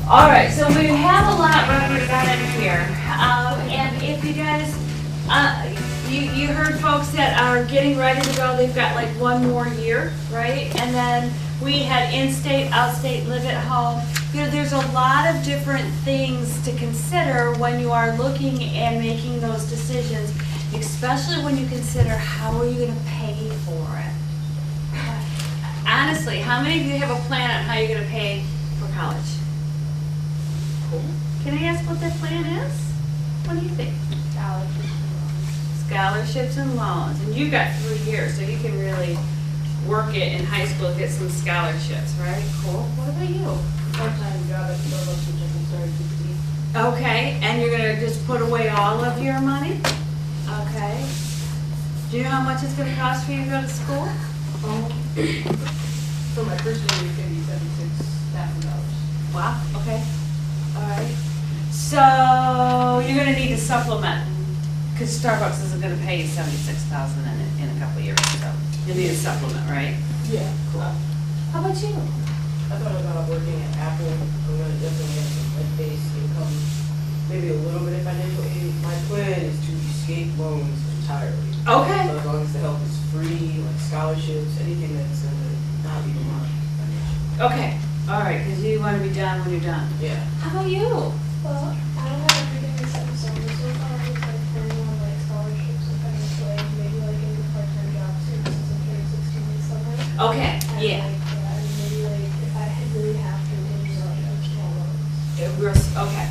All right, so we have a lot represented here. And if you guys, you heard folks that are getting ready to go, they've got like one more year, right? And then we had in-state, out-state, live at home. You know, there's a lot of different things to consider when you are looking and making those decisions, especially when you consider how are you gonna pay for it. Honestly, how many of you have a plan on how you're gonna pay for college? Can I ask what that plan is? What do you think? Scholarships and loans. And you've got 3 years, so you can really work it in high school, get some scholarships, right? Cool. What about you? Part-time job at Starbucks, which I can start at 15. Okay, and you're gonna just put away all of your money? Okay. Do you know how much it's gonna cost for you to go to school? For my first year, it's gonna be $76,000. Wow, okay. All right. So you're gonna need to supplement, because Starbucks isn't gonna pay you $76,000 in a couple of years, so you'll need a supplement, right? Yeah. Cool. How about you? I thought about working at Apple. I'm gonna definitely have some base income, maybe a little bit of financial aid. My plan is to escape loans entirely. Okay. So as long as the help is free, like scholarships, anything that's gonna not be demonic financially. Okay, all right, because you want to be done when you're done. Yeah. How about you? Well, I don't have everything set in stone, so far I'm just like planning on like scholarships and financial aid, maybe like a new part-time job too, since I'm turning 16 this summer. Okay, And yeah. like, and maybe like if I really have to, maybe like small loans. Okay.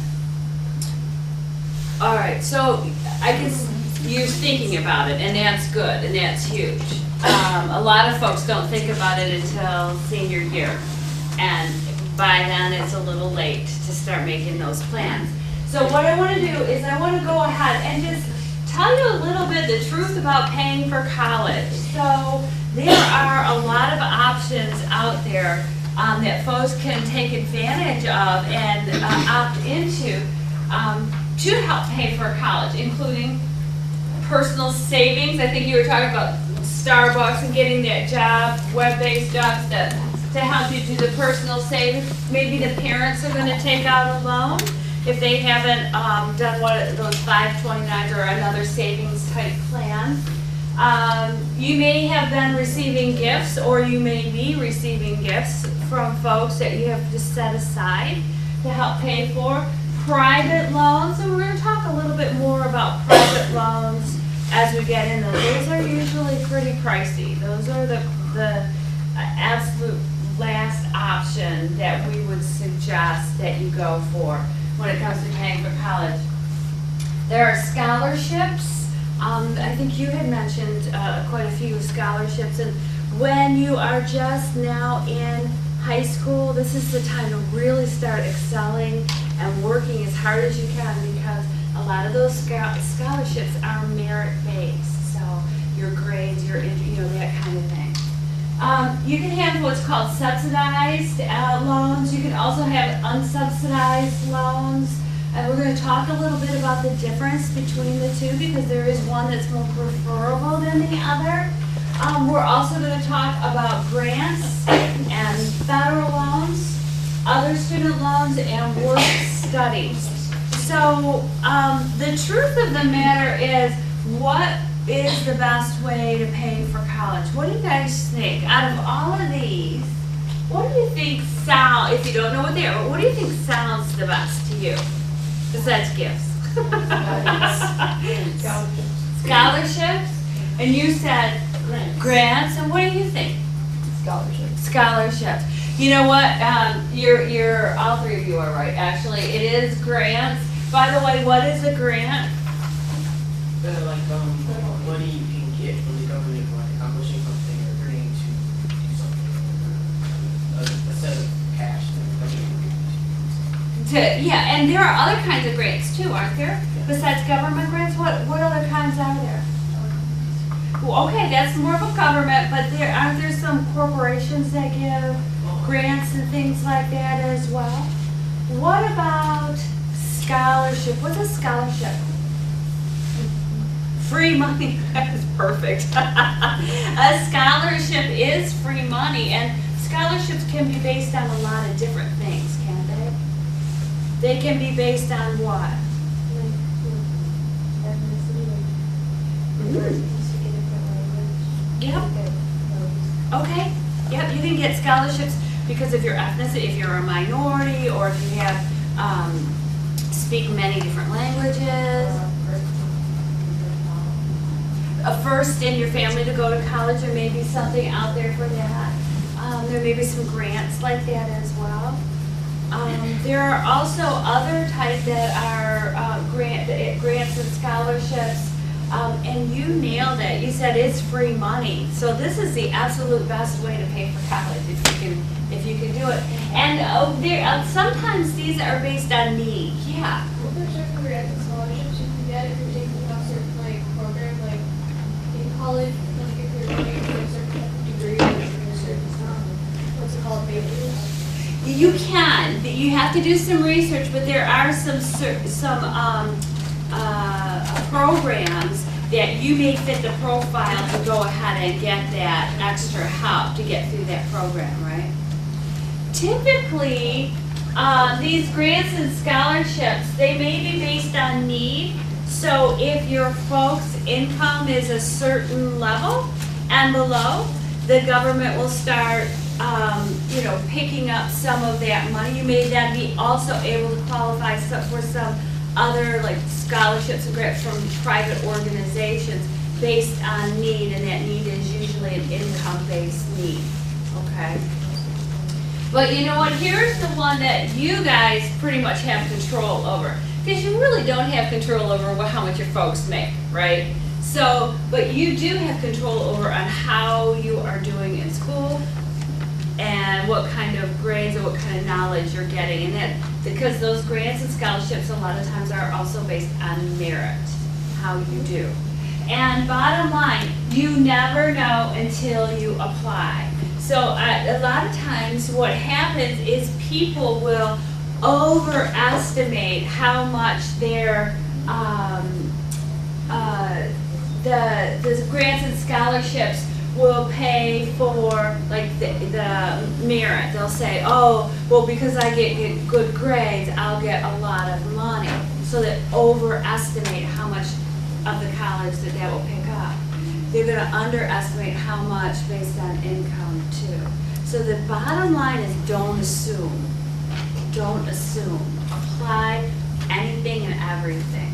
All right, so I guess you're thinking about it, and that's good, and that's huge. A lot of folks don't think about it until senior year, and by then it's a little late to start making those plans. So what I want to do is I want to go ahead and just tell you a little bit the truth about paying for college. So there are a lot of options out there that folks can take advantage of and opt into to help pay for college, including personal savings. I think you were talking about Starbucks and getting that job, web-based jobs to help you do the personal savings. Maybe the parents are gonna take out a loan if they haven't done one of those 529s or another savings type plan. You may have been receiving gifts, or you may be receiving gifts from folks that you have to set aside to help pay for. Private loans, and we're gonna talk a little bit more about private loans as we get into those. Those are usually pretty pricey. Those are the absolute last option that we would suggest that you go for when it comes to paying for college. There are scholarships. I think you had mentioned quite a few scholarships, and when you are just now in high school, this is the time to really start excelling and working as hard as you can, because a lot of those scholarships are merit-based, so your grades, your, that kind of thing. You can have what's called subsidized loans. You can also have unsubsidized loans. And we're going to talk a little bit about the difference between the two, because there is one that's more preferable than the other. We're also going to talk about grants and federal loans, other student loans, and work studies. So the truth of the matter is, what is the best way to pay for college? What do you guys think? Out of all of these, what do you think if you don't know what they are, what do you think sounds the best to you? Besides gifts. Scholarships. And you said grants. And what do you think? Scholarships. You know what? You're all three of you are right. Actually, it is grants. By the way, what is a grant? Money you can get from the government for accomplishing something or agreeing to do something. A set of cash that the government can use. And there are other kinds of grants too, aren't there? Besides government grants, what other kinds are there? Well, okay, that's more of a government, but aren't there some corporations that give grants and things like that as well? What about scholarship? What's a scholarship? Free money. That's perfect. A scholarship is free money, and scholarships can be based on a lot of different things, can't they? They can be based on what? Like, ethnicity, like, or if you speak a different language. Yep. Okay, Okay, yep, you can get scholarships because of your ethnicity, if you're a minority, or if you have, speak many different languages. A first in your family to go to college, there may be something out there for that. There may be some grants like that as well. There are also other types that are grants and scholarships. And you nailed it. You said it's free money. So this is the absolute best way to pay for college if you can do it. And sometimes these are based on need. Yeah. Well, there's certain grants and scholarships you can get if you're taking a certain like program, like in college, like if you're going for a certain degree, like a certain what's it called, majors. You can. You have to do some research, but there are some programs that you may fit the profile to go ahead and get that extra help to get through that program, right? Typically, these grants and scholarships, they may be based on need. So if your folks' income is a certain level and below, the government will start picking up some of that money. You may then be also able to qualify for some other like scholarships and grants from private organizations based on need, and that need is usually an income-based need, okay? But you know what, here's the one that you guys pretty much have control over, because you really don't have control over how much your folks make, right? So, but you do have control over on how you are doing in school, and what kind of grades or what kind of knowledge you're getting. And that, because those grants and scholarships a lot of times are also based on merit, how you do. And bottom line, you never know until you apply. So a lot of times what happens is people will overestimate how much their the grants and scholarships will pay for like the merit. They'll say, oh, well, because I get good grades, I'll get a lot of money. So they overestimate how much of the college that will pick up. They're going to underestimate how much based on income too. So the bottom line is don't assume. Don't assume. Apply anything and everything.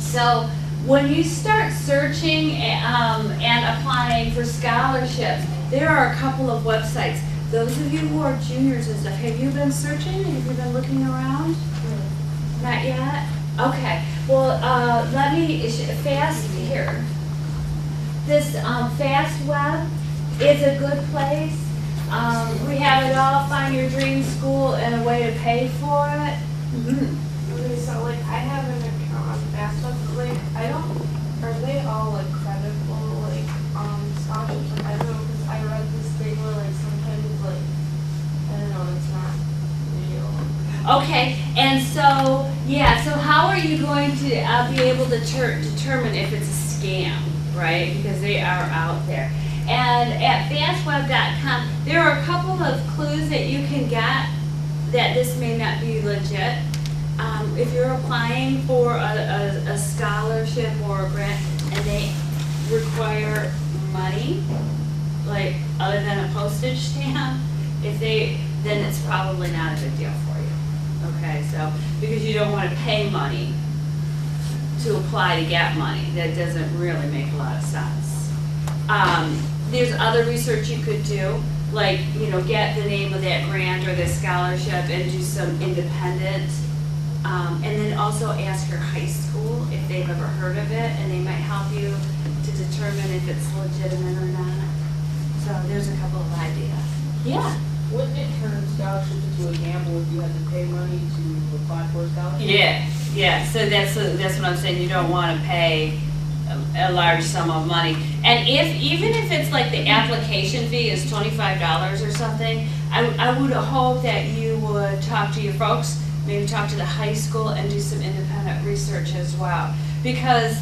So when you start searching and applying for scholarships, there are a couple of websites. Those of you who are juniors and stuff, have you been searching? Have you been looking around? Not yet? Okay. Well, let me, Fast here. This Fast Web is a good place. We have it all, find your dream school and a way to pay for it. Okay, so like I have an account on FastWeb, but like are they all like creditable, like scholarships? Like I don't know, because I read this thing where like sometimes like, I don't know, it's not real. Okay, and so, yeah, so how are you going to be able to determine if it's a scam, right? Because they are out there. And at fastweb.com, there are a couple of clues that you can get that this may not be legit. If you're applying for a scholarship or a grant and they require money, like other than a postage stamp, then it's probably not a good deal for you. Okay, so because you don't want to pay money to apply to get money, that doesn't really make a lot of sense. There's other research you could do, like get the name of that grant or the scholarship and do some independent. And then also ask your high school if they've ever heard of it, and they might help you to determine if it's legitimate or not. So there's a couple of ideas. Yeah. Wouldn't it turn scholarships into a gamble if you had to pay money to apply for a scholarship? Yeah. So that's what I'm saying. You don't want to pay a large sum of money. And even if it's like the application fee is $25 or something, I would hope that you would talk to your folks. Maybe talk to the high school and do some independent research as well. Because,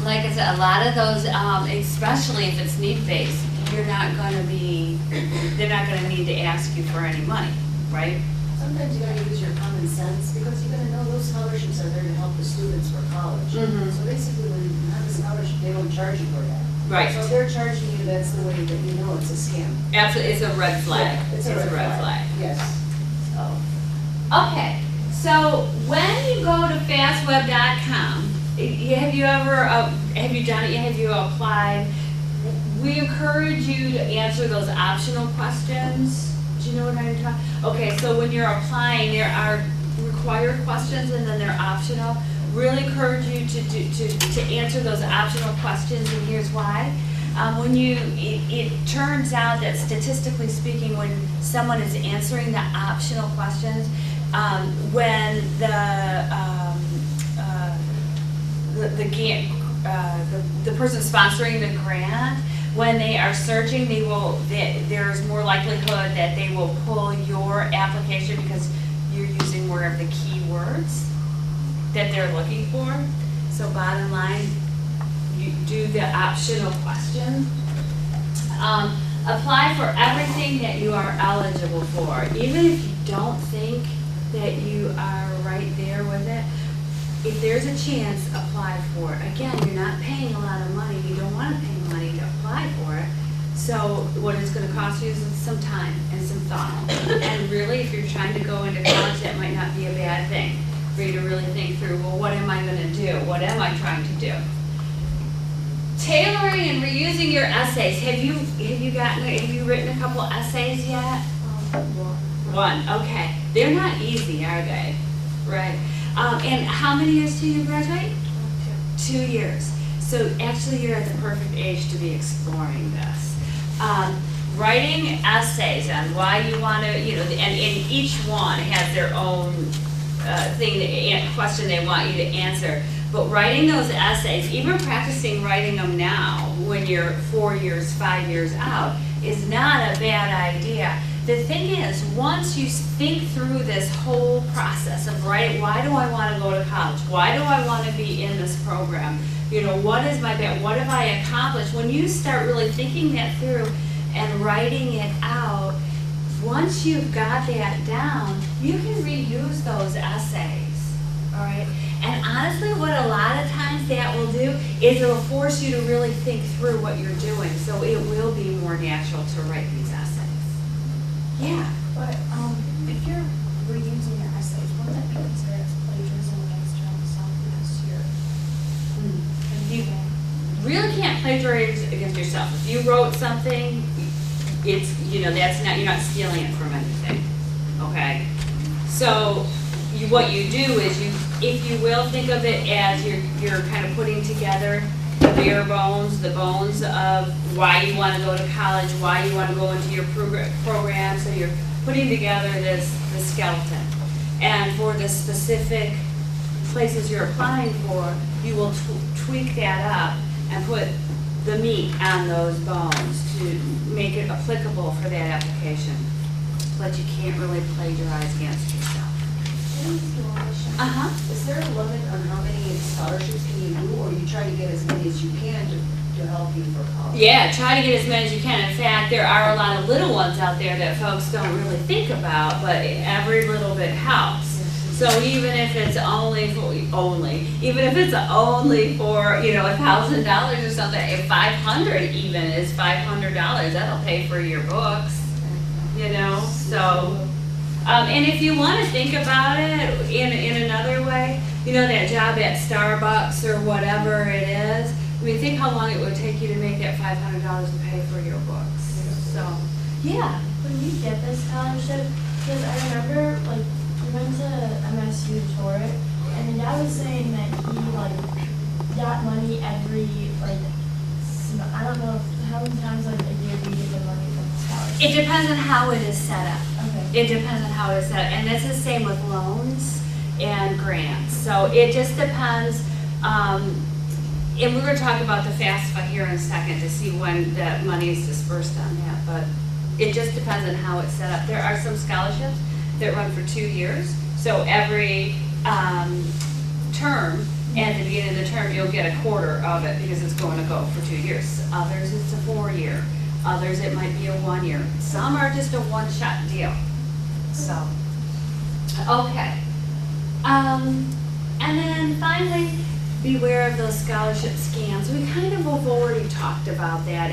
like I said, a lot of those, especially if it's need-based, they're not going to need to ask you for any money, right? Sometimes you gotta use your common sense, because you're gonna know those scholarships are there to help the students for college. Mhm. So basically, when you have a scholarship, they don't charge you for that. Right. So if they're charging you, that's the way that you know it's a scam. Absolutely, it's a red flag. It's a red flag. Yes. So, okay, so when you go to fastweb.com, have you ever, have you done it yet? Have you applied? We encourage you to answer those optional questions. Do you know what I'm talking? Okay, so when you're applying, there are required questions and then they're optional. Really encourage you to answer those optional questions, and here's why. It turns out that statistically speaking, when someone is answering the optional questions, when the person sponsoring the grant, when they are searching, there's more likelihood that they will pull your application because you're using more of the keywords that they're looking for. So bottom line, you do the optional question. Apply for everything that you are eligible for. Even if you don't think that you are right there with it, if there's a chance, apply for it. Again, you're not paying a lot of money. You don't want to pay money to apply for it. So what it's going to cost you is some time and some thought. And really, if you're trying to go into college, that might not be a bad thing for you to really think through, well, what am I going to do? What am I trying to do? Tailoring and reusing your essays. Have you written a couple essays yet? One, okay. They're not easy, are they? Right. And how many years till you graduate? 2 years. So actually you're at the perfect age to be exploring this. Writing essays on why you want to, and each one has their own question they want you to answer. But writing those essays, even practicing writing them now when you're 4 years, 5 years out, is not a bad idea. The thing is, once you think through this whole process of writing, why do I want to go to college? Why do I want to be in this program? What is my bet? What have I accomplished? When you start really thinking that through and writing it out, once you've got that down, you can reuse those essays, all right? And honestly, what a lot of times that will do is it'll force you to really think through what you're doing, so it will be more natural to write these essays. Yeah. But if you're reusing your essays, wouldn't that be considered as plagiarism against your own self because you're You really can't plagiarize against yourself. If you wrote something, it's, that's not, you're not stealing it from anything, okay? So what you do is if you will, think of it as you're kind of putting together the bare bones, the bones of why you want to go to college, why you want to go into your program. So you're putting together the skeleton. And for the specific places you're applying for, you will tweak that up and put the meat on those bones to make it applicable for that application. But you can't really plagiarize against yourself. Uh-huh. Is there a limit on how many scholarships can you do, or you try to get as many as you can to help you for college? Yeah, try to get as many as you can. In fact, there are a lot of little ones out there that folks don't really think about, but every little bit helps. So even if it's only for $1,000 or something, if 500 even is $500, that'll pay for your books. So. And if you want to think about it in another way, that job at Starbucks or whatever it is, think how long it would take you to make that $500 to pay for your books. So, yeah. When you get this scholarship, because I remember, we went to MSU to tour it, and the dad was saying that he, got money every, I don't know how many times, a year do you get the money from the scholarship? It depends on how it is set up. Okay. It depends on how it's set up. And that's the same with loans and grants. So it just depends. And we're going to talk about the FAFSA here in a second to see when that money is dispersed on that. But it just depends on how it's set up. There are some scholarships that run for 2 years. So every term, at the beginning of the term, you'll get a quarter of it because it's going to go for 2 years. Others, it's a 4-year. Others, it might be a 1 year. Some are just a one-shot deal. So, Okay. And then finally, beware of those scholarship scams. We kind of have already talked about that.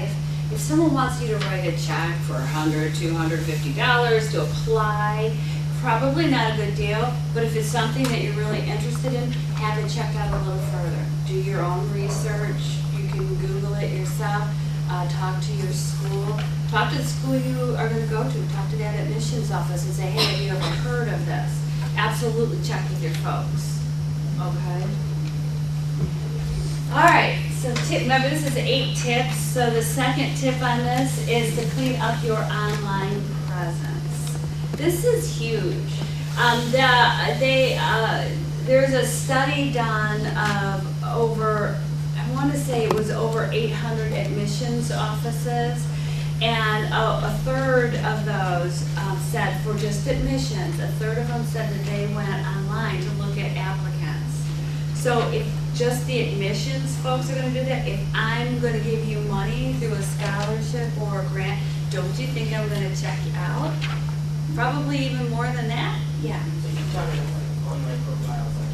If someone wants you to write a check for $100, $250 to apply, probably not a good deal, but if it's something that you're really interested in, have it checked out a little further. Do your own research. You can Google it yourself. Talk to your school. Talk to the school you are going to go to. Talk to that admissions office and say, hey, have you ever heard of this? Absolutely check with your folks. Okay? All right, so remember this is 8 tips. So the second tip on this is to clean up your online presence. This is huge. There's a study done of over, I want to say it was over 800 admissions offices, and a third of those said for just admissions, a third of them said that they went online to look at applicants. So if just the admissions folks are going to do that, if I'm going to give you money through a scholarship or a grant, don't you think I'm going to check you out? Probably even more than that? Yeah. So you're talking about like online profiles, like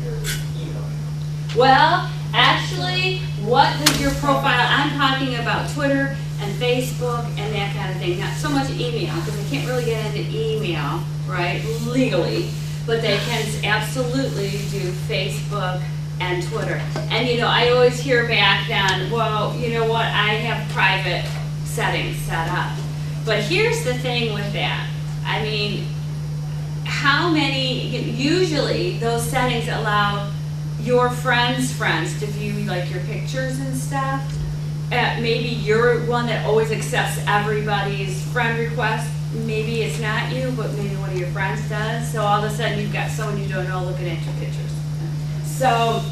your email. Well, actually, what does your profile, I'm talking about Twitter and Facebook and that kind of thing, not so much email, because they can't really get into email, right, legally, but they can absolutely do Facebook and Twitter. And you know, I always hear back then, well, you know what, I have private settings set up. But here's the thing with that. I mean, how many, usually those settings allow your friends' friends to view like your pictures and stuff. Maybe you're one that always accepts everybody's friend request. Maybe it's not you, but maybe one of your friends does. So all of a sudden you've got someone you don't know looking at your pictures. So,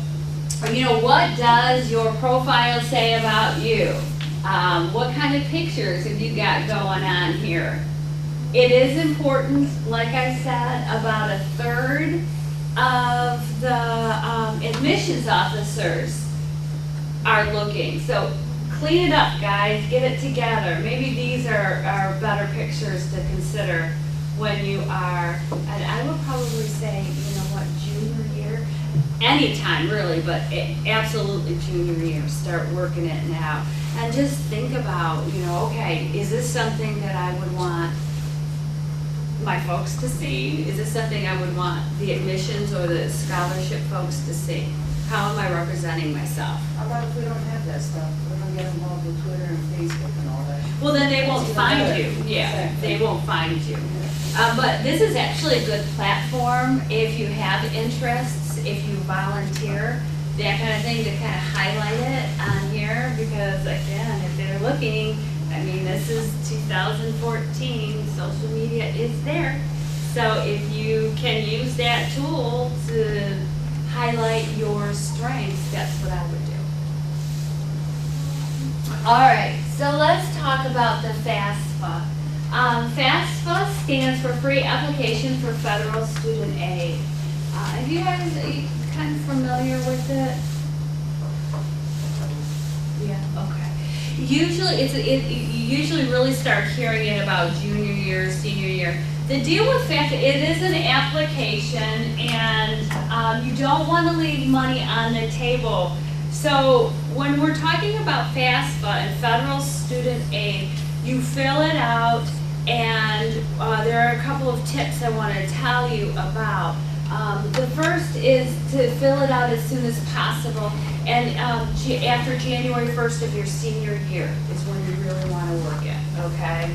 you know, what does your profile say about you? What kind of pictures have you got going on here? It is important, like I said, about a third of the admissions officers are looking. So clean it up, guys, get it together. Maybe these are better pictures to consider when you are, and I would probably say, you know what, junior year? Anytime really, but absolutely junior year, start working it now. And just think about, you know, okay, is this something that I would want my folks to see? Is this something I would want the admissions or the scholarship folks to see? How am I representing myself? How about if we don't have that stuff? We don't get involved with Twitter and Facebook and all that. Well, then they won't That's even find better. you. Yeah, Exactly. they won't find you. But this is actually a good platform if you have interests, if you volunteer, that kind of thing, to kind of highlight it on here, because again, if they're looking, I mean, this is 2014, social media is there. So if you can use that tool to highlight your strengths, that's what I would do. All right, so let's talk about the FAFSA. FAFSA stands for Free Application for Federal Student Aid. Are you guys kind of familiar with it? Yeah, okay. Usually, you usually really start hearing it about junior year, senior year. The deal with FAFSA, it is an application, and you don't want to leave money on the table. So when we're talking about FAFSA and Federal Student Aid, you fill it out, and there are a couple of tips I want to tell you about. The first is to fill it out as soon as possible, and after January 1st of your senior year is when you really want to work it, okay?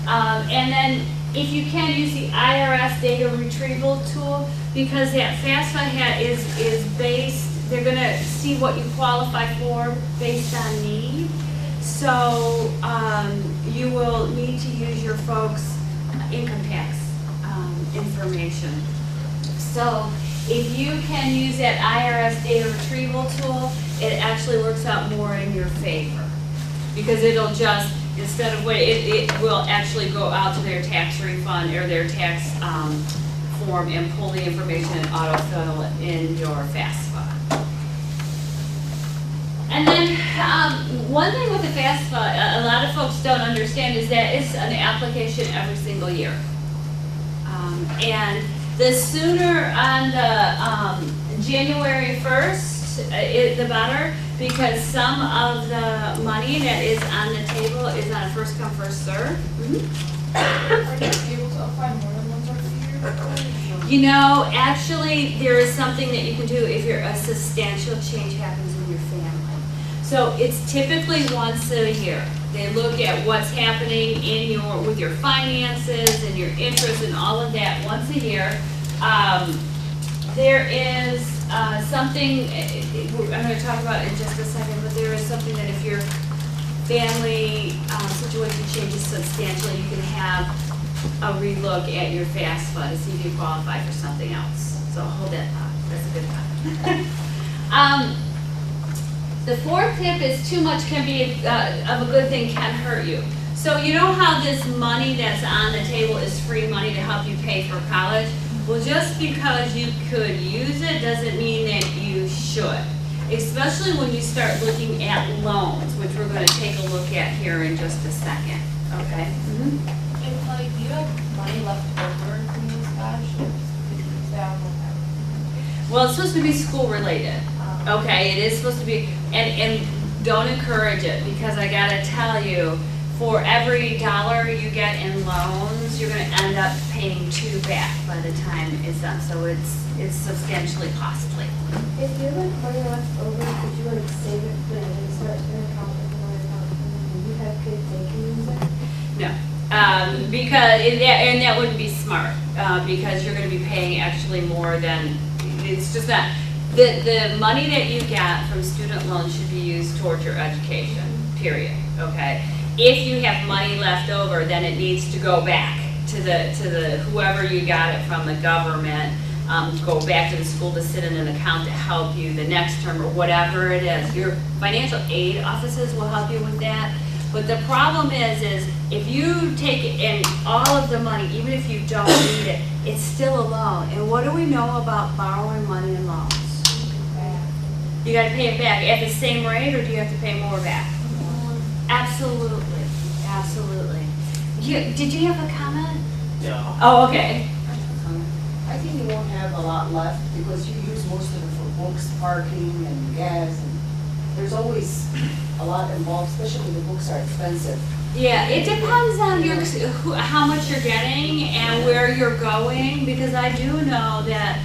And then if you can, use the IRS data retrieval tool, because that FAFSA is based, they're going to see what you qualify for based on need. So you will need to use your folks' income tax information. So if you can use that IRS data retrieval tool, it actually works out more in your favor, because it'll just, instead of it will actually go out to their tax refund or their tax form and pull the information and autofill it in your FAFSA. And then one thing with the FAFSA, a lot of folks don't understand, is that it's an application every single year. And The sooner on the January 1st, the better, because some of the money that is on the table is on a first come, first serve. Are you able to apply more than once every year? You know, actually, there is something that you can do if a substantial change happens in your family. So it's typically once a year. They look at what's happening with your finances and your interests and all of that once a year. There is something, I'm going to talk about in just a second, but there is something that if your family situation changes substantially, you can have a relook at your FAFSA to see if you qualify for something else. So hold that thought. That's a good thought. The fourth tip is too much can be of a good thing can hurt you. So you know how this money that's on the table is free money to help you pay for college? Well, just because you could use it doesn't mean that you should. Especially when you start looking at loans, which we're going to take a look at here in just a second. Okay? If like you have money left over from these scholarships, could you use that on that? Well, it's supposed to be school related. Okay, it is supposed to be, and don't encourage it, because I gotta tell you, for every dollar you get in loans, you're gonna end up paying 2 back by the time it's done, so it's substantially costly. If you have like money left over, could you like save it, put it in, start an account with another account, and you have kids, they can use it? No, because, and that wouldn't be smart, because you're gonna be paying actually more than, it's just not, the money that you get from student loans should be used towards your education, period, okay? If you have money left over, then it needs to go back to the whoever you got it from, the government, go back to the school to sit in an account to help you the next term or whatever it is. Your financial aid offices will help you with that. But the problem is if you take it and all of the money, even if you don't need it, it's still a loan. And what do we know about borrowing money in loans? You gotta pay it back at the same rate, or do you have to pay more back? Absolutely, absolutely. Did you have a comment? No. Oh, okay. I think you won't have a lot left because you use most of it for books, parking, and gas, and there's always a lot involved, especially when the books are expensive. Yeah, it depends on how much you're getting and where you're going, because I do know that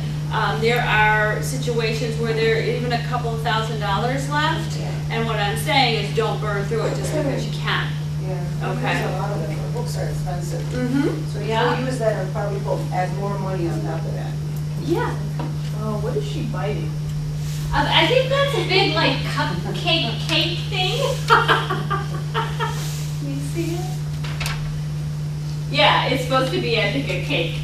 there are situations where there are even a couple of $1,000s left, and what I'm saying is don't burn through it just because you can. Yeah. Okay. A lot of it, the books are expensive. Mm-hmm. So Yeah. you use that and probably add more money on top of that. Yeah. Oh, what is she biting? I think that's a big like cupcake cake thing. You see it? Yeah, it's supposed to be, I think, a cake.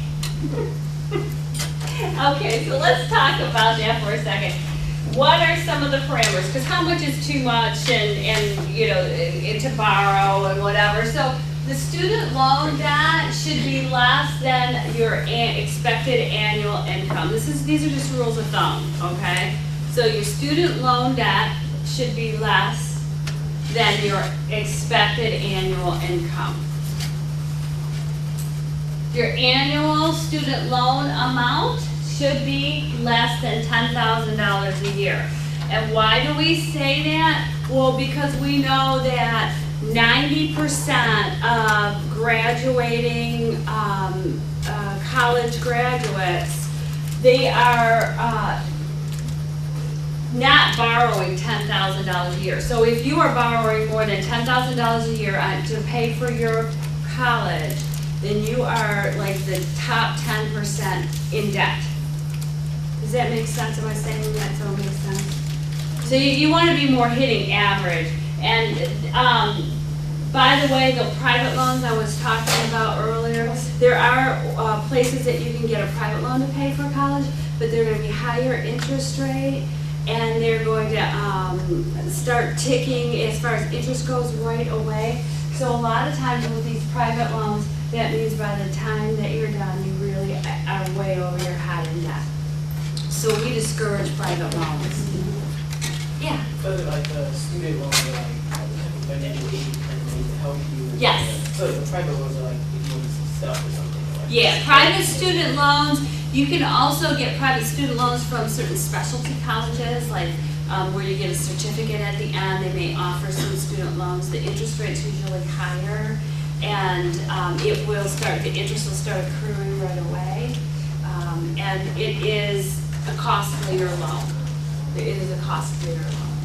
Okay, so let's talk about that for a second. What are some of the parameters? Because how much is too much and you know, to borrow and whatever. So the student loan debt should be less than your expected annual income. These are just rules of thumb, okay? So your student loan debt should be less than your expected annual income. Your annual student loan amount should be less than $10,000 a year. And why do we say that? Well, because we know that 90% of graduating college graduates, they are not borrowing $10,000 a year. So if you are borrowing more than $10,000 a year to pay for your college, then you are like the top 10% in debt. Does that make sense? Am I saying that so it makes sense? So you want to be more hitting average. And by the way, the private loans I was talking about earlier, there are places that you can get a private loan to pay for college, but they're going to be higher interest rate, and they're going to start ticking as far as interest goes right away. So a lot of times with these private loans, that means by the time that you're done, you really are way over your head in debt. So we discourage private loans. Yeah. So like the student loans are like financial aid kind of thing to help you. Yes. So the private loans are like if you want some stuff or something. Like Yeah, private student loans, You can also get private student loans from certain specialty colleges, like where you get a certificate at the end. They may offer some student loans. The interest rate's usually higher, and the interest will start accruing right away. And it is a costlier loan. It is a costlier loan.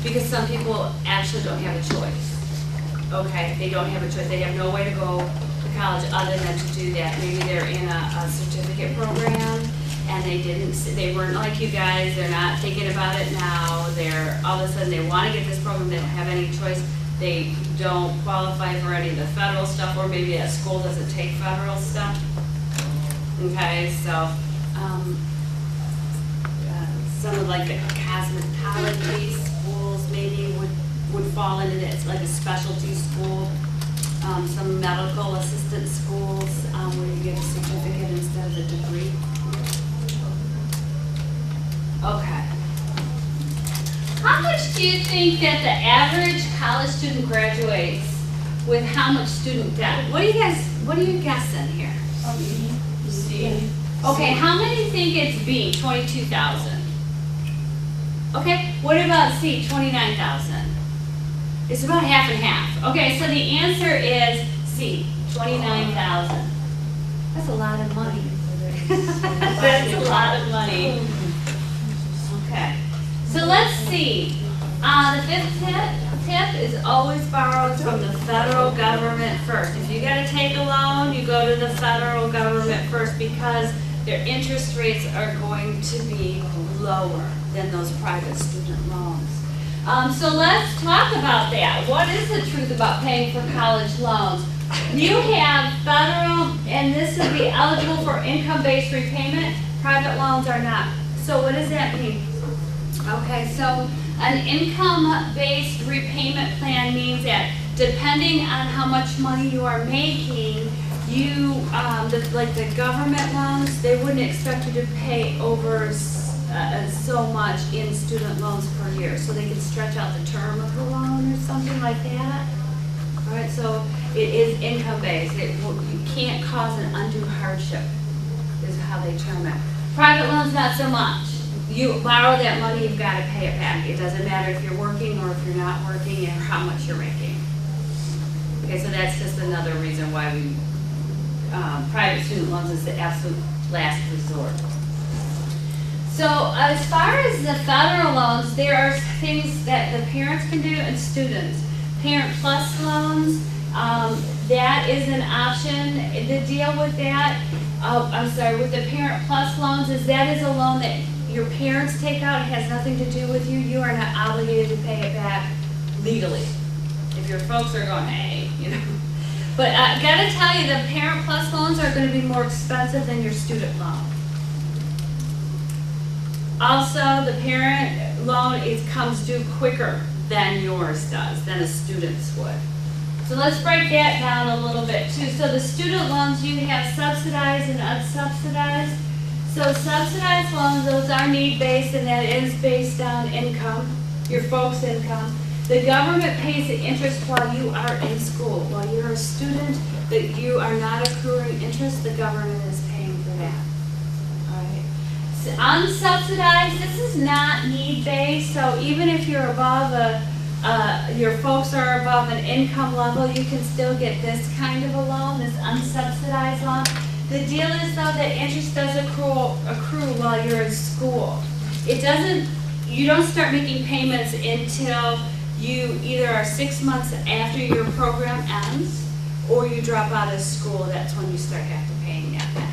Because some people actually don't have a choice. Okay, they don't have a choice. They have no way to go to college other than to do that. Maybe they're in a certificate program and they weren't like you guys. They're not thinking about it now. They're all of a sudden they want to get this program. They don't have any choice. They don't qualify for any of the federal stuff, or maybe that school doesn't take federal stuff. Okay, so some of like the cosmetology schools maybe would fall into this, like a specialty school. Some medical assistant schools where you get a certificate instead of a degree. Okay. How much do you think that the average college student graduates with how much student debt? What are you guessing here? C. Okay, how many think it's B, 22,000? Okay, what about C, 29,000? It's about half and half. Okay, so the answer is C, 29,000. That's a lot of money. That's a lot of money. Okay, so let's see. The fifth tip is always borrow from the federal government first. If you gotta take a loan, you go to the federal government first because their interest rates are going to be lower than those private student loans. So let's talk about that. What is the truth about paying for college loans? You have federal, and this would be eligible for income-based repayment. Private loans are not. So what does that mean? Okay, so an income-based repayment plan means that depending on how much money you are making, like the government loans, they wouldn't expect you to pay over so much in student loans per year. So they can stretch out the term of the loan or something like that. All right, so it is income-based. You can't cause an undue hardship is how they term it. Private loans, not so much. You borrow that money, you've got to pay it back. It doesn't matter if you're working or if you're not working and how much you're making. Okay, so that's just another reason why private student loans is the absolute last resort. So as far as the federal loans, there are things that the parents can do and students. Parent Plus loans, that is an option. The deal with that, with the Parent Plus loans is that is a loan that your parents take out. It has nothing to do with you. You are not obligated to pay it back legally. If your folks are going, hey, But I gotta tell you, the Parent Plus loans are gonna be more expensive than your student loan. Also, the parent loan, it comes due quicker than yours does, than a student's would. So let's break that down a little bit too. So the student loans, you have subsidized and unsubsidized. So subsidized loans, those are need-based, and that is based on income, your folks' income. The government pays the interest while you are in school. While you're a student, that you are not accruing interest, the government is paying for that. All right. So unsubsidized, this is not need-based, so even if you're above your folks are above an income level, you can still get this kind of a loan, this unsubsidized loan. The deal is though that interest does accrue while you're in school. You don't start making payments until you either are 6 months after your program ends or you drop out of school. That's when you start paying that back.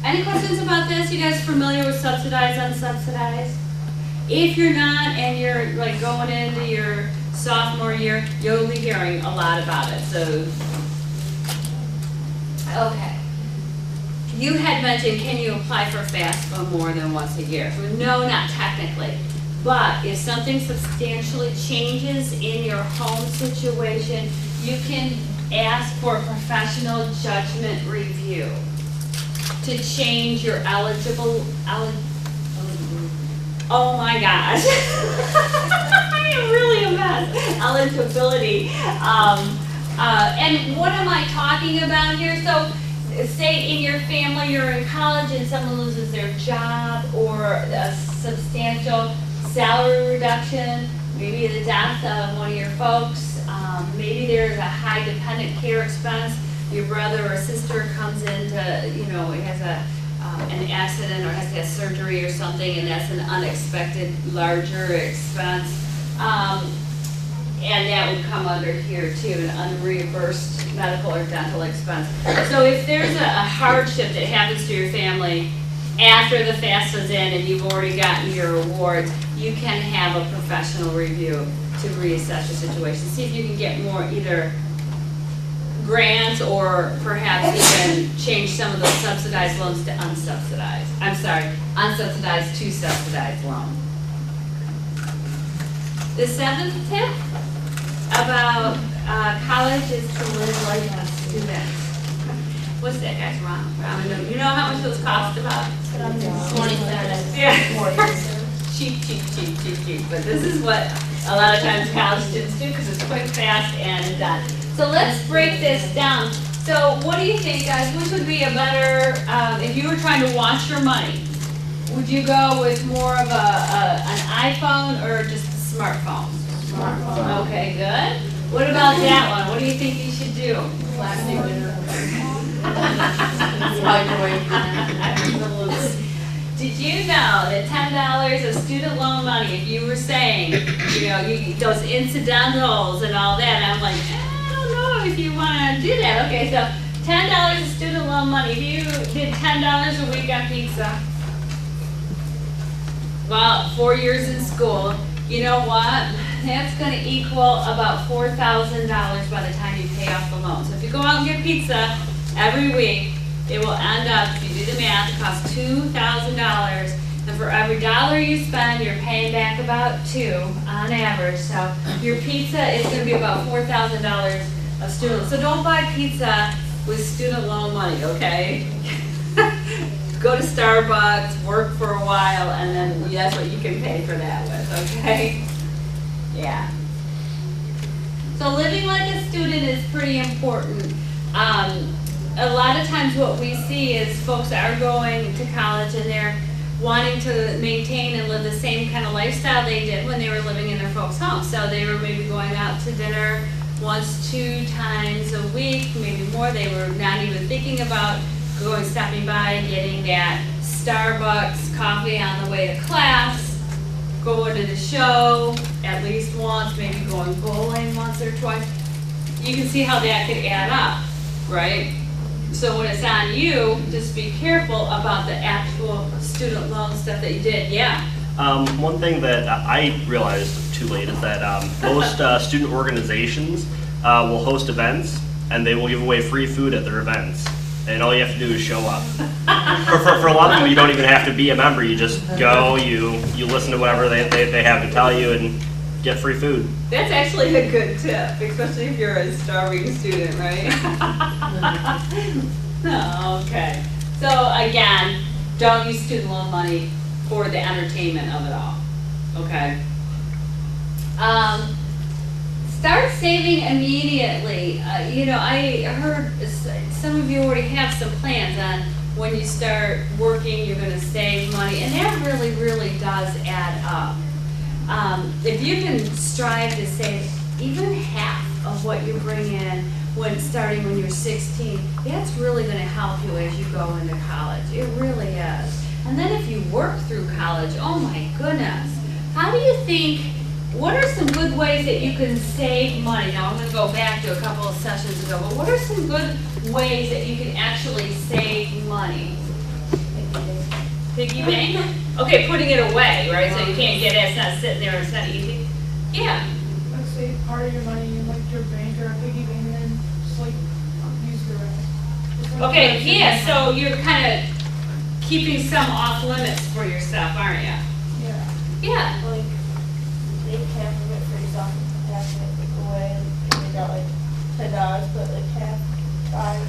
Any questions about this? You guys familiar with subsidized, unsubsidized? If you're not and you're like going into your sophomore year, you'll be hearing a lot about it. So, okay. You had mentioned, can you apply for FAFSA more than once a year? No, not technically. But if something substantially changes in your home situation, you can ask for a professional judgment review to change your oh my gosh. I am really a mess. Eligibility. And what am I talking about here? So say in your family you're in college and someone loses their job or a substantial salary reduction, maybe the death of one of your folks, maybe there's a high dependent care expense, your brother or sister comes into, has an accident or has to have surgery or something, and that's an unexpected larger expense. And that would come under here too, an unreimbursed medical or dental expense. So if there's a hardship that happens to your family after the FAFSA's in and you've already gotten your awards, you can have a professional review to reassess your situation. See if you can get more either grants or perhaps even change some of those subsidized loans to unsubsidized. Unsubsidized to subsidized loan. The seventh tip about college is to live like a student. What's that, guys? Ramen. You know how much those cost about? Yeah. Cheap. But this is what a lot of times college students do because it's quick, fast, and done. So let's break this down. So what do you think, guys? Which would be a better, if you were trying to watch your money, would you go with more of an iPhone or just a smartphone? Smartphone. Okay, good. What about that one? What do you think you should do? Plastic dinner. Did you know that $10 of student loan money, if you were saying, those incidentals and all that, I'm like, I don't know if you want to do that. Okay, so $10 of student loan money. If you did $10 a week on pizza, well, 4 years in school, you know what? That's going to equal about $4,000 by the time you pay off the loan. So if you go out and get pizza every week, it will end up, if you do the math, it costs $2,000. And for every dollar you spend, you're paying back about $2 on average. So your pizza is going to be about $4,000 of student. So don't buy pizza with student loan money, okay? Go to Starbucks, work for a while, and then that's what you can pay for that with, okay? Yeah. So living like a student is pretty important. A lot of times what we see is folks are going to college and they're wanting to maintain and live the same kind of lifestyle they did when they were living in their folks' home. So they were maybe going out to dinner once, 2 times a week, maybe more. They were not even thinking about stopping by and getting that Starbucks coffee on the way to class, going to the show at least once, maybe going bowling once or twice. You can see how that could add up, right? So when it's on you, just be careful about the actual student loan stuff that you did. Yeah. One thing that I realized too late is that most student organizations will host events and they will give away free food at their events. And all you have to do is show up. For a lot of them, you don't even have to be a member. You just go, you listen to whatever they have to tell you and get free food. That's actually a good tip, especially if you're a starving student, right? Okay. So again, don't use student loan money for the entertainment of it all, okay? Start saving immediately. I heard some of you already have some plans on when you start working, you're gonna save money, and that really, really does add up. If you can strive to save even half of what you bring in starting when you're 16, that's really going to help you as you go into college. It really is. And then if you work through college, oh my goodness, how do you think, what are some good ways that you can save money? Now I'm going to go back to a couple of sessions ago, but what are some good ways that you can actually save money? Piggy bank? Okay, putting it away, right? So you can't get it, it's not sitting there, it's not easy. Yeah. Let's say part of your money in like your bank or a piggy bank and then just like use the rest. Okay, yeah, so you're kind of keeping some off limits for yourself, aren't you? Yeah. Yeah. Like, take half of it for yourself, half of it away, and you got like $10, but like half, 5,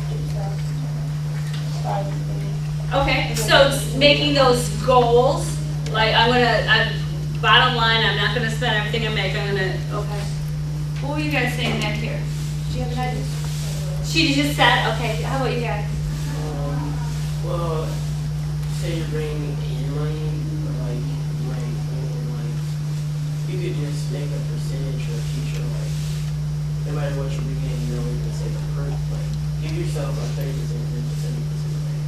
5, maybe. Okay, so making those goals, like bottom line, I'm not gonna spend everything I make, okay. What were you guys saying back here? Do you have an idea? She just said, okay, how about you guys? Well, say you're bringing in money, but like, you might bring in like, you could just make a percentage for the future, like, no matter what you're bringing in, you know, you can save a per, like, give yourself a 30%,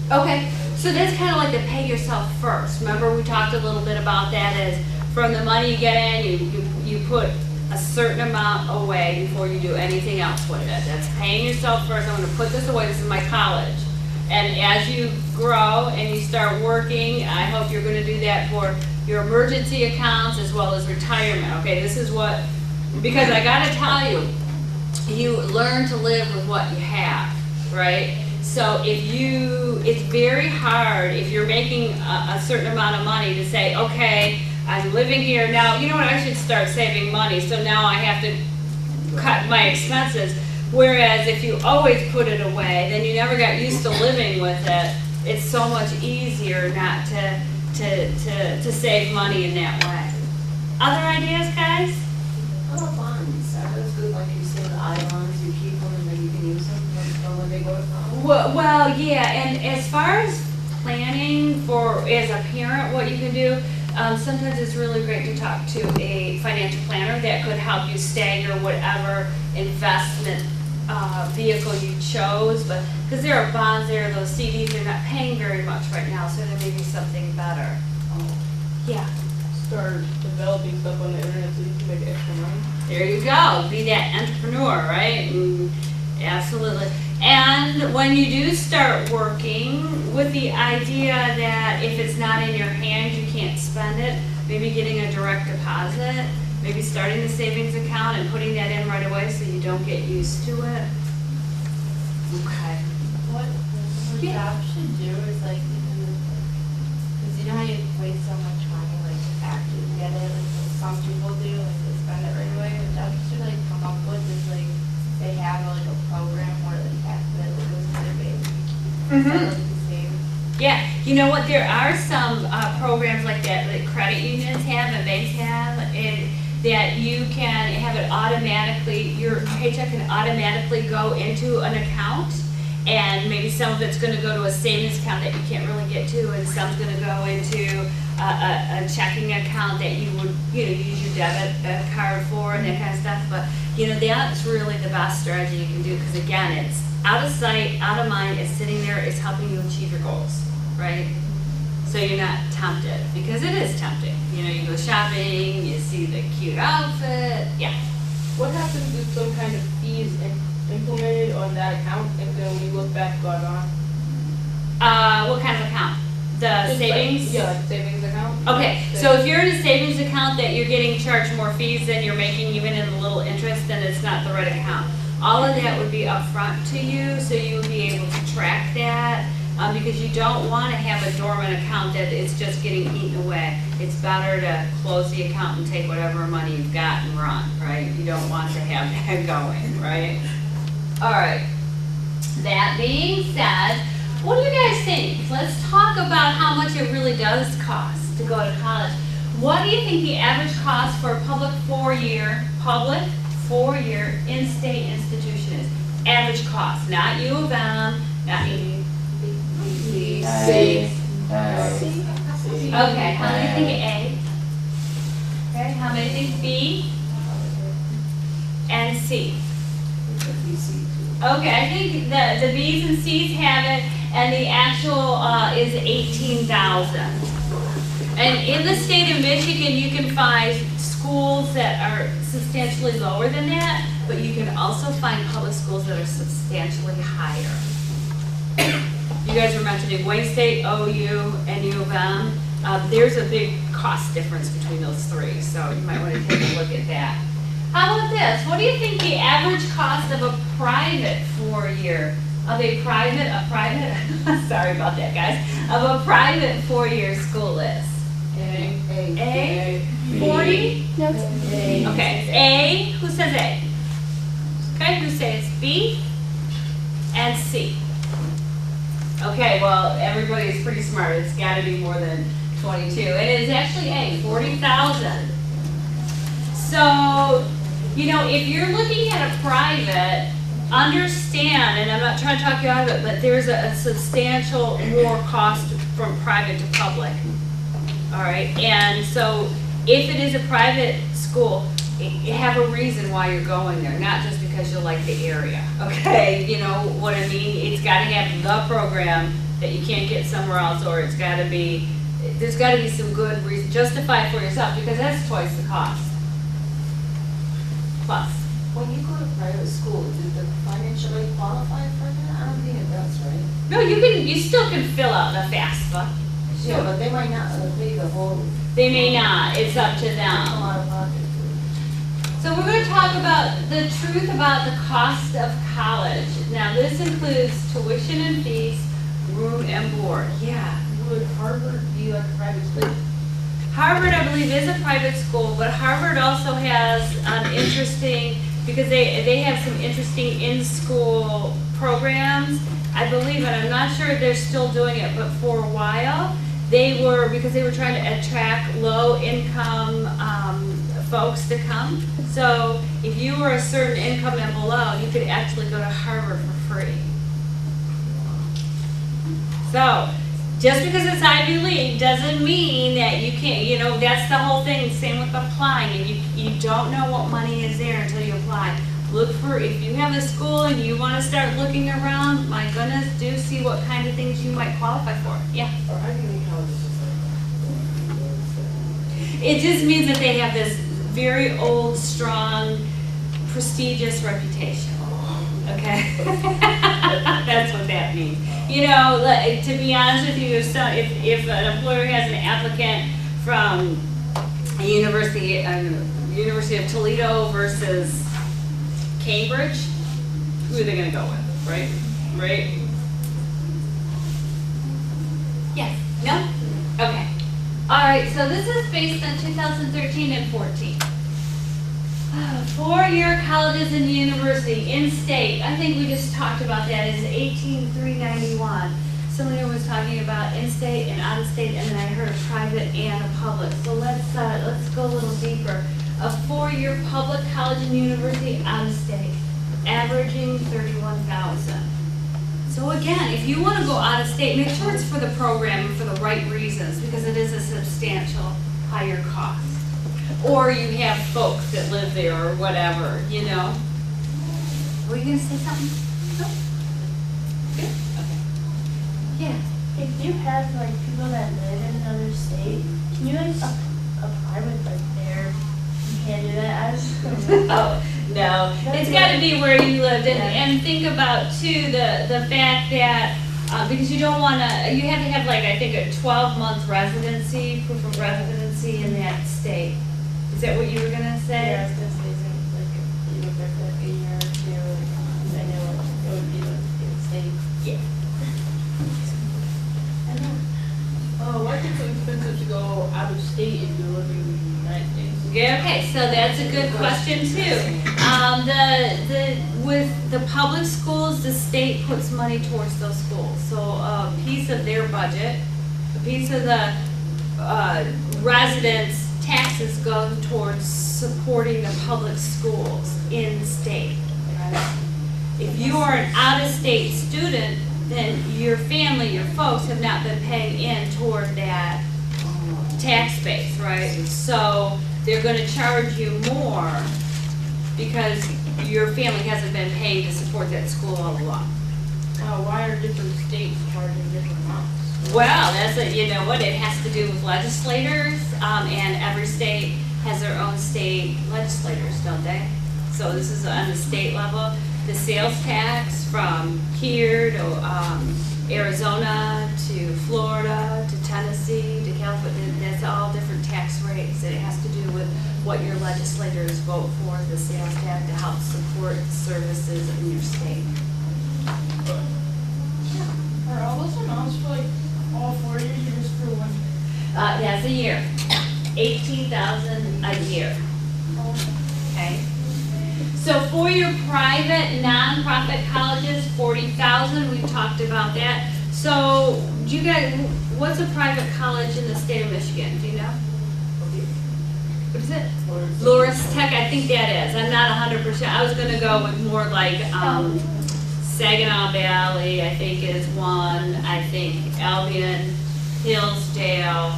70%. Okay, so that's kind of like the pay yourself first. Remember we talked a little bit about that is from the money you get in, you put a certain amount away before you do anything else with it. That's paying yourself first. I'm gonna put this away, this is my college. And as you grow and you start working, I hope you're gonna do that for your emergency accounts as well as retirement. Okay, this is what, because I gotta tell you, you learn to live with what you have, right? So it's very hard if you're making a certain amount of money to say, okay, I'm living here now, you know what, I should start saving money, so now I have to cut my expenses. Whereas if you always put it away, then you never got used to living with it. It's so much easier not to save money in that way. Other ideas, guys? How about bonds? Are those good, like you said, I-bonds, you keep them and then you can use them when they go to college? Well, yeah, and as far as planning for, as a parent, what you can do, sometimes it's really great to talk to a financial planner that could help you stagger whatever investment vehicle you chose, but, because there are bonds, there are those CDs, they're not paying very much right now, so there may be something better. Oh, Yeah, Start developing stuff on the internet so you can make extra money. there you go, be that entrepreneur, right? Absolutely. And when you do start working, with the idea that if it's not in your hands, you can't spend it, maybe getting a direct deposit, maybe starting the savings account and putting that in right away so you don't get used to it. Okay. What Yeah. Job should do is like, because you know how you waste so much money, like after you get it, like what some people do, like they spend it right away. What Job should like come up with is like, they have like a program where like half of it goes to their baby. Mhm. So, like, you save. Yeah, you know what, there are some programs like that credit unions have and banks have, and that you can have it automatically, your paycheck can automatically go into an account, and maybe some of it's gonna go to a savings account that you can't really get to, and some's gonna go into a checking account that you would, use your debit card for and that kind of stuff, but, that's really the best strategy you can do, because again, it's out of sight, out of mind, it's sitting there, it's helping you achieve your goals, right? So you're not tempted, because it is tempting. You go shopping, you see the cute outfit, yeah. What happens if some kind of fees implemented on that account and then when you look back, got on? What kind of account? The Just savings? Like, yeah, like savings account. Okay, so if you're in a savings account that you're getting charged more fees than you're making even in a little interest, then it's not the right account. All of that would be upfront to you, so you would be able to track that, because you don't want to have a dormant account that it's just getting eaten away. It's better to close the account and take whatever money you've got and run, right? You don't want to have that going, right? All right. That being said, what do you guys think? Let's talk about how much it really does cost to go to college. What do you think the average cost for a public four-year in-state institution is? Average cost, not U of M, not E. C. Okay, how many think A? Okay, how many think B? And C? Okay, I think the B's and C's have it, and the actual is 18,000. And in the state of Michigan, you can find schools that are substantially lower than that, but you can also find public schools that are substantially higher. You guys were mentioning Wayne State, OU, and U of M. There's a big cost difference between those three, so you might want to take a look at that. How about this? What do you think the average cost of a private four-year, sorry about that, guys, of a private four-year school is? A? 40? No, it's A. Okay, A, who says A? Okay, who says B? And C? Okay, well, everybody's pretty smart, it's gotta be more than 22. It is actually A, 40,000. So, if you're looking at a private, understand, and I'm not trying to talk you out of it, but there's a substantial more cost from private to public. All right, and so if it is a private school, you have a reason why you're going there, not just because you like the area, okay? You know what I mean? It's gotta have the program that you can't get somewhere else, or it's gotta be, there's gotta be some good reason, justify it for yourself, because that's twice the cost. Plus. When you go to private school, do the financial aid qualify for that? I don't think it does, right? No, you still can fill out the FAFSA. Yeah, but they might not pay the whole. They may not, it's up to Come them. out of pocket. So we're gonna talk about the truth about the cost of college. Now, this includes tuition and fees, room and board. Yeah. Would Harvard be like a private school? Harvard, I believe, is a private school, but Harvard also has an interesting, because they have some interesting in-school programs. I believe, and I'm not sure if they're still doing it, but for a while, because they were trying to attract low-income folks to come. So if you were a certain income and below, you could actually go to Harvard for free. So, just because it's Ivy League doesn't mean that you can't, you know, that's the whole thing, same with applying, and you don't know what money is there until you apply. Look for, if you have a school and you want to start looking around, my goodness, do see what kind of things you might qualify for. Yeah. Or Ivy League college is just like. It just means that they have this very old, strong, prestigious reputation. Okay? That's what that means. You know, like, to be honest with you, if an employer has an applicant from a University of Toledo versus Cambridge, who are they gonna go with, right? Right? Yes, no? Okay. All right, so this is based on 2013 and 14. Four-year colleges and university, in-state, I think we just talked about that, is 18,391. Somebody was talking about in-state and out-of-state, and then I heard a private and a public. So let's go a little deeper. A four-year public college and university out-of-state, averaging 31,000. So again, if you want to go out-of-state, make sure it's for the program and for the right reasons, because it is a substantial higher cost. Or you have folks that live there or whatever, you know. Were you gonna say something? No? Good? Okay. Yeah. If you have like people that live in another state, can you like apply with like their, you can't do that as? Oh, no, it's gotta be where you lived, and think about too, the fact that, because you don't wanna, you have to have like, I think a 12-month residency, proof of residency in that state. Is that what you were gonna say? Yeah, I was gonna say something like if you look back like a year or two, I know it would be like in state. Yeah. I know. Why is it so expensive to go out of state if you're living in the United States? Yeah, okay, so that's a good question too. With the public schools, the state puts money towards those schools. So a piece of their budget, a piece of the residents' taxes go towards supporting the public schools in the state. If you are an out-of-state student, then your family, your folks have not been paying in toward that tax base, right? So they're gonna charge you more because your family hasn't been paying to support that school all along. Why are different states charging different amounts? Well, you know what, it has to do with legislators, and every state has their own state legislators, don't they? So this is on the state level. The sales tax from here to Arizona to Florida to Tennessee to California, that's all different tax rates. And it has to do with what your legislators vote for, the sales tax, to help support services in your state. Are all those amounts for like all 4 years or just for 1 year? That's a year, 18,000 a year. Okay. So for your private nonprofit colleges, 40,000. We've talked about that. So do you guys, what's a private college in the state of Michigan? Do you know? what is it? Loris Tech, I think that is. I'm not 100%. I was gonna go with more like, Saginaw Valley, I think is one. I think Albion, Hillsdale.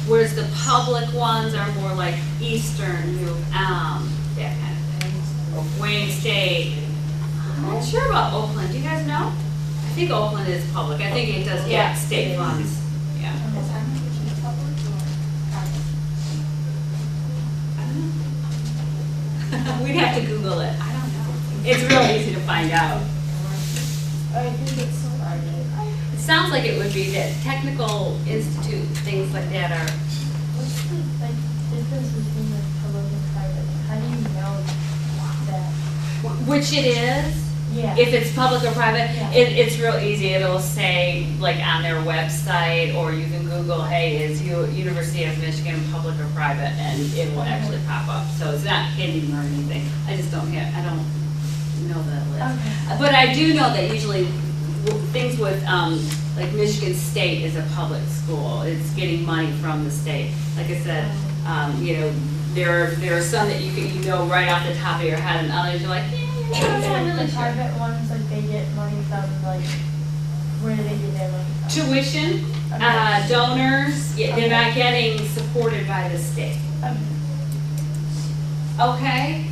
Whereas the public ones are more like Eastern, that kind of thing. Wayne State. I'm not sure about Oakland. Do you guys know? I think Oakland is public. I think it does get state funds. Yeah. I don't know. We'd have to Google it. I don't know. It's real easy to find out. I think it's so It sounds like it would be that technical institute, things like that are, What's the like difference between like public and private? How do you know that? which it is. Yeah. If it's public or private, Yeah. it's real easy. It'll say like on their website, or you can Google, hey, is University of Michigan public or private, and it will actually pop up. So it's not hidden or anything. I just don't know the list. Okay. But I do know that usually things with, like Michigan State is a public school. It's getting money from the state. Like I said, there are some that you know right off the top of your head, and others you're like, I'm not really The sure. private ones, like they get money from like, where do they get their money from? Tuition, Okay. donors, they're Okay. not getting supported by the state. Okay?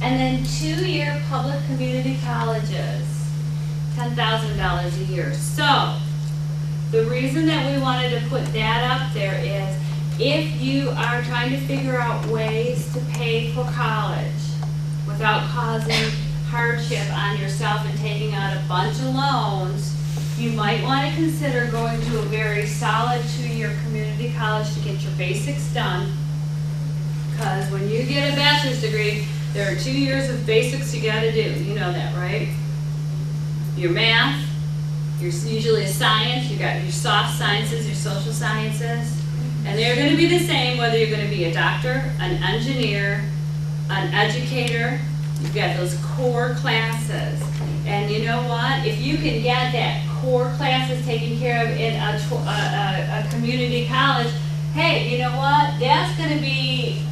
And then 2-year public community colleges, $10,000 a year. So, the reason that we wanted to put that up there is if you are trying to figure out ways to pay for college without causing hardship on yourself and taking out a bunch of loans, you might want to consider going to a very solid 2-year community college to get your basics done. Because when you get a bachelor's degree, there are 2 years of basics you gotta do. You know that, right? Your math, your usually a science, you got your soft sciences, your social sciences. And they're gonna be the same whether you're gonna be a doctor, an engineer, an educator. You've got those core classes. And you know what? If you can get that core classes taken care of in a community college, hey, you know what? That's gonna be,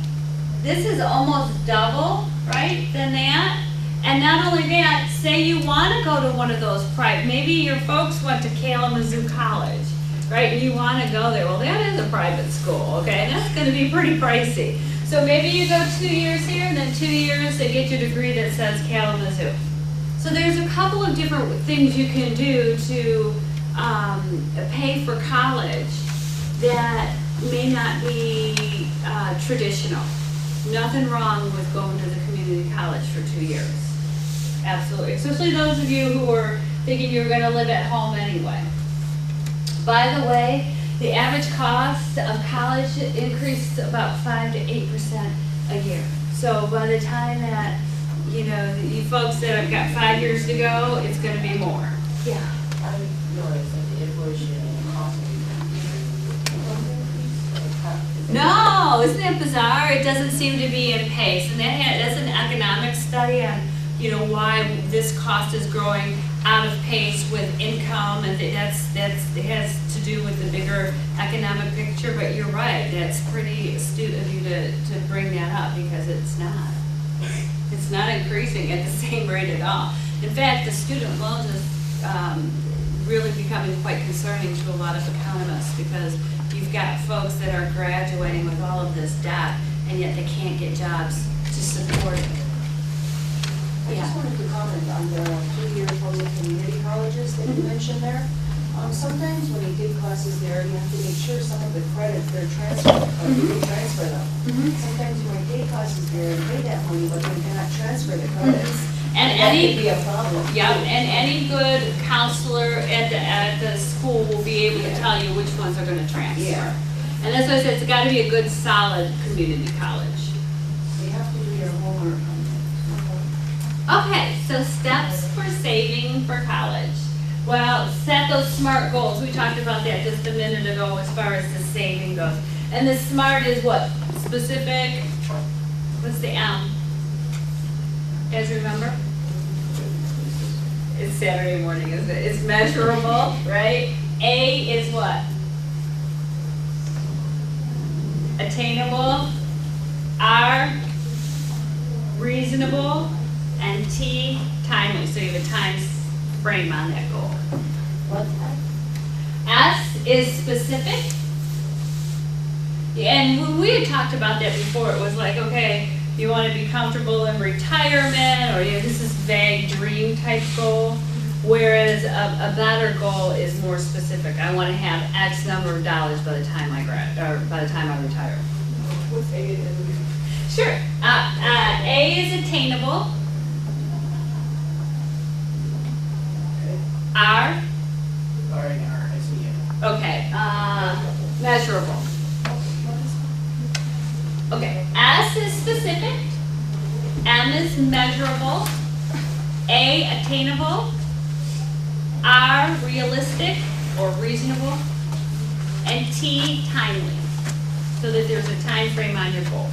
this is almost double, right, than that. And not only that, say you wanna go to one of those private, maybe your folks went to Kalamazoo College, right, and you wanna go there. Well, that is a private school, okay, and that's gonna be pretty pricey. So maybe you go 2 years here, and then 2 years to get your degree that says Kalamazoo. So there's a couple of different things you can do to pay for college that may not be traditional. Nothing wrong with going to the community college for 2 years. Absolutely, especially those of you who are thinking you're gonna live at home anyway. By the way, the average cost of college increased about 5 to 8% a year. So by the time that, you folks that have got 5 years to go, it's gonna be more. Yeah. I realize that the inflation and cost of No, isn't that bizarre? It doesn't seem to be in pace. And that's an economic study on, why this cost is growing out of pace with income, and it has to do with the bigger economic picture. But you're right, that's pretty astute of you to bring that up, because it's not. It's not increasing at the same rate at all. In fact, the student loans is really becoming quite concerning to a lot of economists, because you've got folks that are graduating with all of this debt, and yet they can't get jobs to support it. I just wanted to comment on the 2-year public community colleges that you mentioned there. Sometimes when you give classes there, you have to make sure some of the credits, they're transferred, or you can transfer them. Sometimes you might take classes there and pay that money, but you cannot transfer the credits. And that any- could be a problem. Yep, and any good counselor at the school will be able to tell you which ones are gonna transfer. Yeah. And that's why I said, it's gotta be a good, solid community college. You have to do your homework on Okay, so steps for saving for college. Well, set those SMART goals. We talked about that just a minute ago as far as the saving goes. And the SMART is what? Specific, what's the M? You guys remember? It's Saturday morning, isn't it? It's measurable, right? A is what? attainable, R, reasonable, and T, timely. So you have a time frame on that goal. What's that? S is specific. And when we had talked about that before, it was like, okay, you want to be comfortable in retirement, or this is vague dream type goal. Whereas a better goal is more specific. I want to have X number of dollars by the time I retire. What's A and B? Sure. A is attainable. R. Alright, I see it. Okay. Measurable. Okay. S is specific. M is measurable. A attainable. R realistic or reasonable. And T timely. So that there's a time frame on your goal.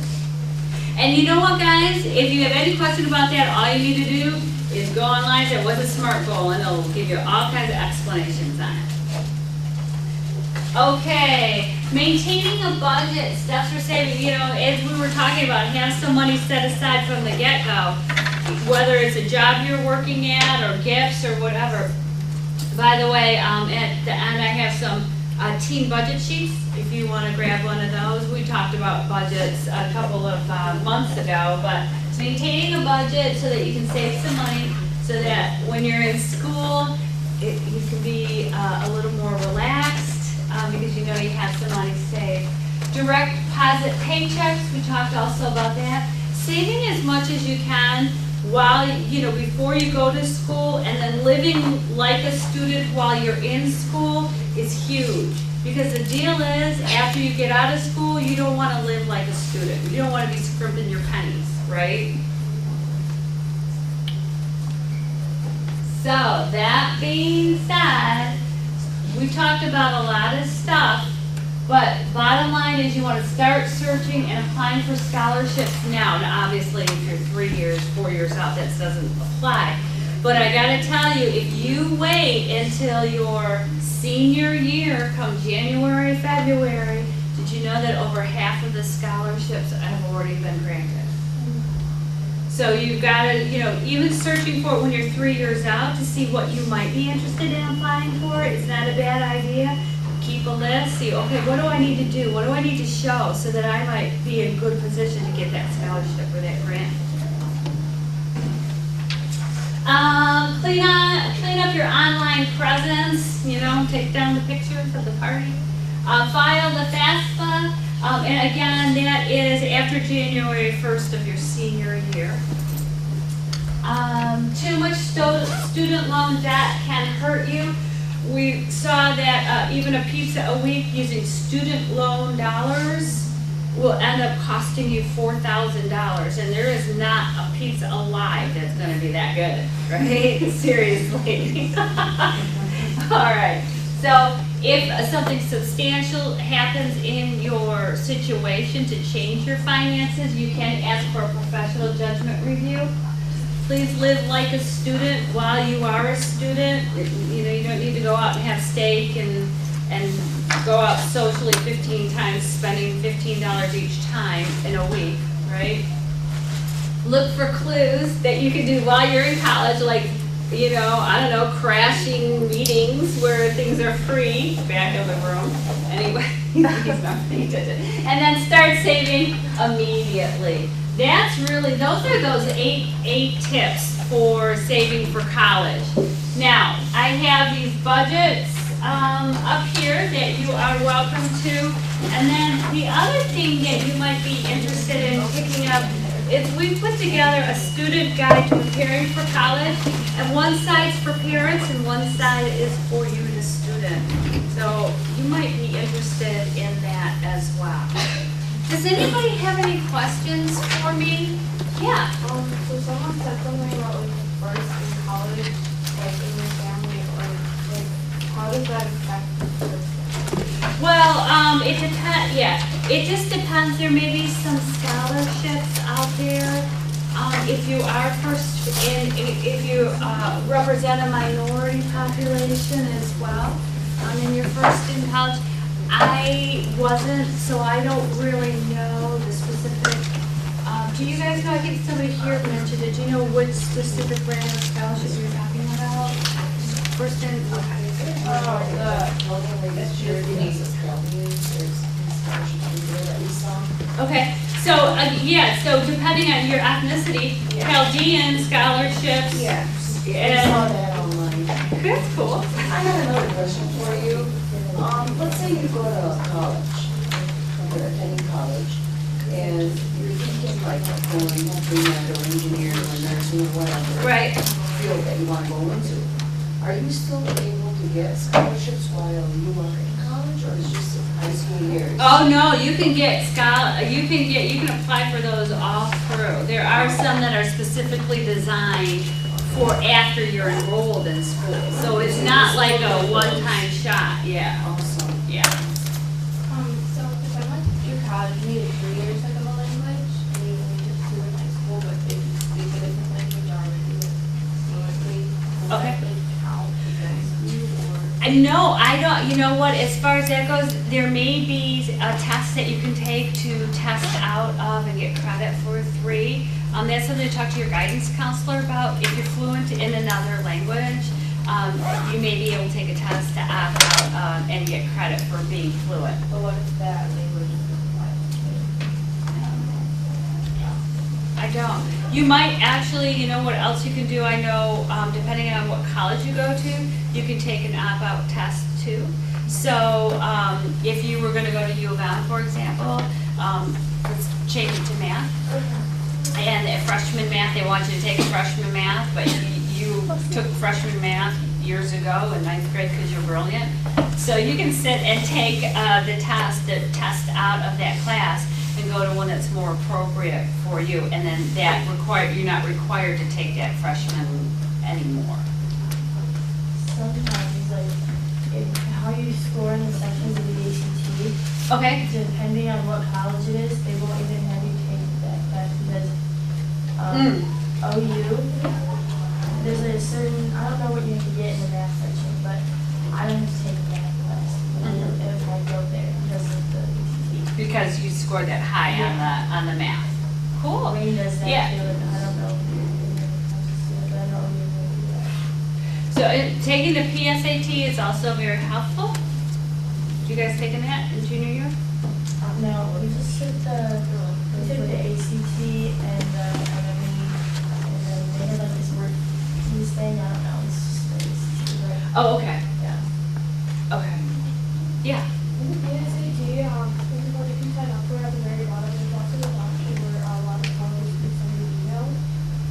And you know what, guys? If you have any question about that, all you need to do is go online, say, what's a SMART goal? And it'll give you all kinds of explanations on it. Okay, maintaining a budget, steps for saving. You know, as we were talking about, have some money set aside from the get-go, whether it's a job you're working at or gifts or whatever. By the way, at the end, I have some team budget sheets, if you want to grab one of those. We talked about budgets a couple of months ago, but maintaining a budget so that you can save some money, so that when you're in school, you can be a little more relaxed because you know you have some money saved. Direct deposit paychecks, we talked also about that. Saving as much as you can while, before you go to school, and then living like a student while you're in school is huge. Because the deal is, after you get out of school, you don't want to live like a student. You don't want to be scrimping your pennies, right? So, that being said, we talked about a lot of stuff, but bottom line is you want to start searching and applying for scholarships now. Now, obviously, if you're 3 years, 4 years out, that doesn't apply. But I gotta tell you, if you wait until your senior year, come January, February, did you know that over half of the scholarships have already been granted? So you've gotta, even searching for it when you're 3 years out to see what you might be interested in applying for is not a bad idea. Keep a list, see, okay, what do I need to do? What do I need to show so that I might be in good position to get that scholarship or that grant? Clean up your online presence, take down the pictures of the party. File the FAFSA, and again, that is after January 1st of your senior year. Too much student loan debt can hurt you. We saw that even a pizza a week using student loan dollars will end up costing you $4,000, and there is not a pizza alive that's going to be that good, right? Seriously. All right. So if something substantial happens in your situation to change your finances, you can ask for a professional judgment review. Please live like a student while you are a student. You don't need to go out and have steak and go out socially 15 times, spending $15 each time in a week, right? Look for clues that you can do while you're in college, like, crashing meetings where things are free, back of the room. Anyway, he's not paying attention. And then start saving immediately. Those are those eight tips for saving for college. Now, I have these budgets up here that you are welcome to. And then the other thing that you might be interested in picking up is we put together a student guide to preparing for college. And one side's for parents and one side is for you, the student. So you might be interested in that as well. Does anybody have any questions for me? Yeah. So someone said something about first in college, in your family, how does that affect the first? Well, it depends. Yeah, it just depends. There may be some scholarships out there. If you are if you represent a minority population as well, and you're first in college. I wasn't, so I don't really know the specific, do you guys know, I think somebody here mentioned it, do you know which specific random scholarship you're talking about? First in, okay, so, yeah, so depending on your ethnicity, Chaldean scholarships. Yeah, I And, saw that online. that's cool. I have another question for you. Let's say you go to college, you're attending college, and you're thinking like of going, being an engineer or nursing or whatever. Right. Field that you want to go into. Are you still able to get scholarships while you are in college, or is it just high school years? Oh, no, you can get you can apply for those all through. There are some that are specifically designed for after you're enrolled in school. So it's not like a one-time shot, yeah, Awesome. yeah. So if I went through college, you need 3 years like of a language, and you only took 2 in high school, but if you speak a different language already fluently, will Okay. that like count against you, or? No, I don't, you know what, as far as that goes, there may be a test that you can take to test out of and get credit for 3. That's something to talk to your guidance counselor about. If you're fluent in another language, you may be able to take a test to opt out and get credit for being fluent. But what if that language is I don't. You might actually, you know what else you can do, I know, depending on what college you go to, you can take an opt-out test too. So, if you were gonna go to U of M, for example, let's change it to math. And at freshman math, they want you to take freshman math, but you took freshman math years ago in 9th grade because you're brilliant. So you can sit and take the test out of that class and go to one that's more appropriate for you. And then you're not required to take that freshman anymore. Sometimes, like, how you score in the sections of the ACT, Okay? depending on what college it is, they won't even have you take that class because OU, there's a certain, I don't know what you have to get in the math section, but I don't have to take that class if I go there because of the ACT. Because you scored that high on the math. Cool. Wayne does that Yeah. too, and I don't know. But I know you will do that. So taking the PSAT is also very helpful. You guys taking that in junior year? No, we just took the ACT and the MME, and then they had like this word keys thing, I don't know, it's just the ACT, right? Oh, okay. Yeah. Okay. Yeah. In the PSAT, if you sign up for it at the very bottom, there's also an option where a lot of colleges can send you emails.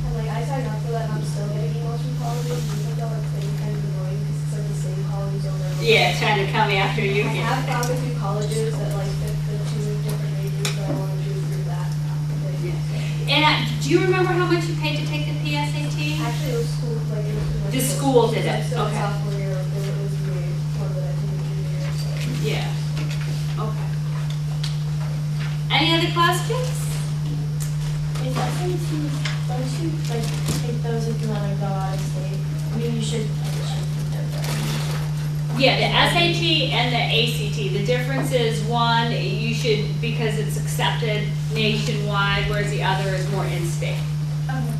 And like, I signed up for that and I'm still getting emails from colleges, and I feel like it's kind of annoying because it's like the same colleges over and over. Yeah, trying to come after you. I have found a few colleges that like fit the 2 different majors that I want to do through that. And do you remember how much you paid to take the PSAT? Actually, it was school, like, it was through my The school did it, So okay. sophomore year, like, it was the one that I did in junior year, so. Yeah. Okay. Any other questions? Is SAT, don't you like take those if you want to go out of state? I mean, you should take them, but. Yeah, the SAT and the ACT, the difference is one, you should, because it's accepted nationwide, whereas the other is more in-state. Okay.